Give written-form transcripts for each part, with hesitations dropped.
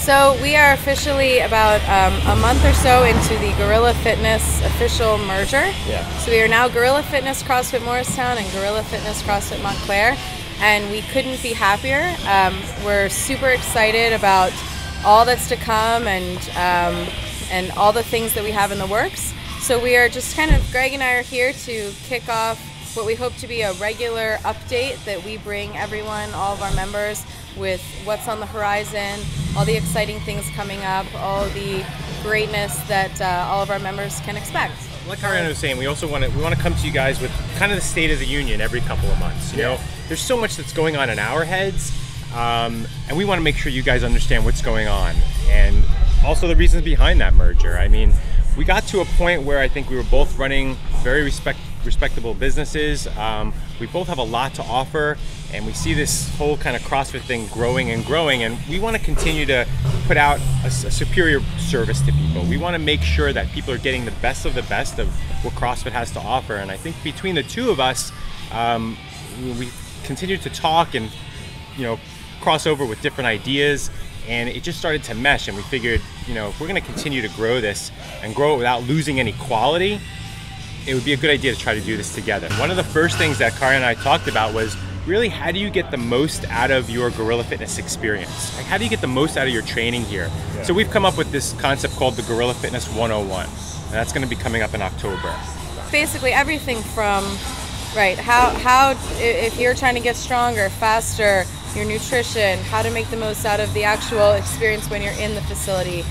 So we are officially about a month or so into the Guerrilla Fitness official merger. Yeah. So we are now Guerrilla Fitness Crossfit Morristown and Guerrilla Fitness Crossfit Montclair, and we couldn't be happier. We're super excited about all that's to come and all the things that we have in the works. So we are just kind of, Greg and I are here to kick off what we hope to be a regular update that we bring everyone, all of our members, with what's on the horizon, all the exciting things coming up, all the greatness that all of our members can expect. Like Karianne was saying, we also want to come to you guys with kind of the state of the union every couple of months. You know, there's so much that's going on in our heads, and we want to make sure you guys understand what's going on and also the reasons behind that merger. I mean, we got to a point where I think we were both running very respectable businesses. We both have a lot to offer, and we see this whole kind of CrossFit thing growing and growing, and we want to continue to put out a superior service to people. We want to make sure that people are getting the best of what CrossFit has to offer. And I think between the two of us, we continue to talk and, you know, cross over with different ideas, and it just started to mesh, and we figured, you know, if we're going to continue to grow this and grow it without losing any quality, it would be a good idea to try to do this together. One of the first things that Karianne and I talked about was really, how do you get the most out of your Guerrilla Fitness experience? Like, how do you get the most out of your training here? Yeah. So we've come up with this concept called the Guerrilla Fitness 101, and that's going to be coming up in October. Basically everything from, right, how if you're trying to get stronger, faster, your nutrition, how to make the most out of the actual experience when you're in the facility,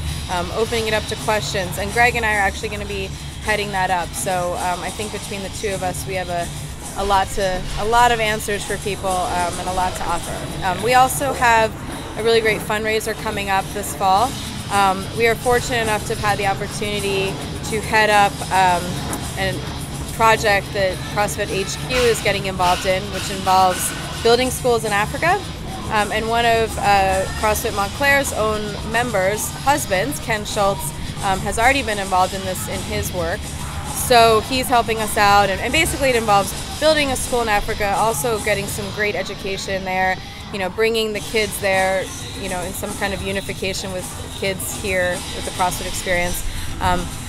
opening it up to questions. And Greg and I are actually going to be heading that up. So I think between the two of us, we have a lot of answers for people and a lot to offer. We also have a really great fundraiser coming up this fall. We are fortunate enough to have had the opportunity to head up a project that CrossFit HQ is getting involved in, which involves building schools in Africa. And one of CrossFit Montclair's own members' husbands, Ken Schultz, has already been involved in this in his work. So he's helping us out, and basically it involves building a school in Africa, also getting some great education there, you know, bringing the kids there, you know, in some kind of unification with kids here with the CrossFit experience.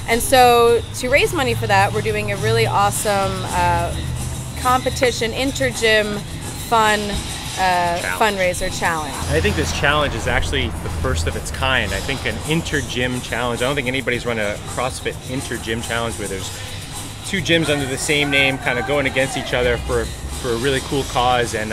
And so to raise money for that, we're doing a really awesome competition, inter-gym, fun fundraiser challenge. I think this challenge is actually the first of its kind. I think an inter-gym challenge, I don't think anybody's run a CrossFit inter-gym challenge where there's two gyms under the same name kind of going against each other for a really cool cause. And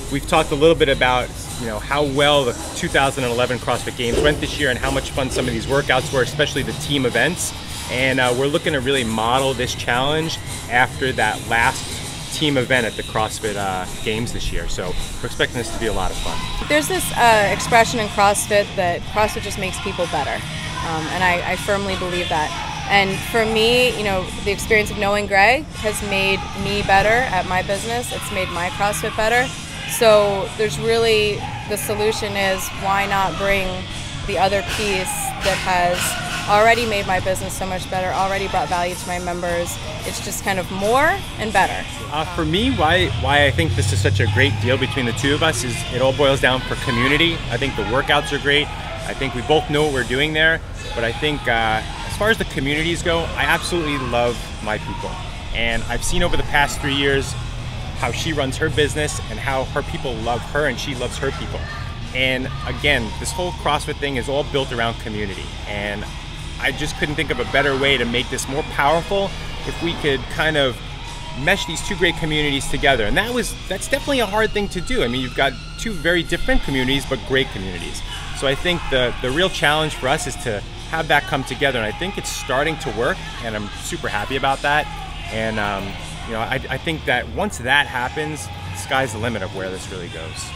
we've talked a little bit about, you know, how well the 2011 CrossFit Games went this year and how much fun some of these workouts were, especially the team events. And we're looking to really model this challenge after that last team event at the CrossFit Games this year. So we're expecting this to be a lot of fun. There's this expression in CrossFit that CrossFit just makes people better. And I firmly believe that. And for me, you know, the experience of knowing Gregg has made me better at my business. It's made my CrossFit better. So there's really, the solution is, why not bring the other piece that has already made my business so much better, already brought value to my members. It's just kind of more and better. For me, why I think this is such a great deal between the two of us is it all boils down for community. I think the workouts are great. I think we both know what we're doing there. But I think as far as the communities go, I absolutely love my people. And I've seen over the past 3 years how she runs her business and how her people love her and she loves her people. And again, this whole CrossFit thing is all built around community. And I just couldn't think of a better way to make this more powerful if we could kind of mesh these two great communities together. And that's definitely a hard thing to do. I mean, you've got two very different communities, but great communities. So I think the real challenge for us is to have that come together. And I think it's starting to work, and I'm super happy about that. And you know, I think that once that happens, the sky's the limit of where this really goes.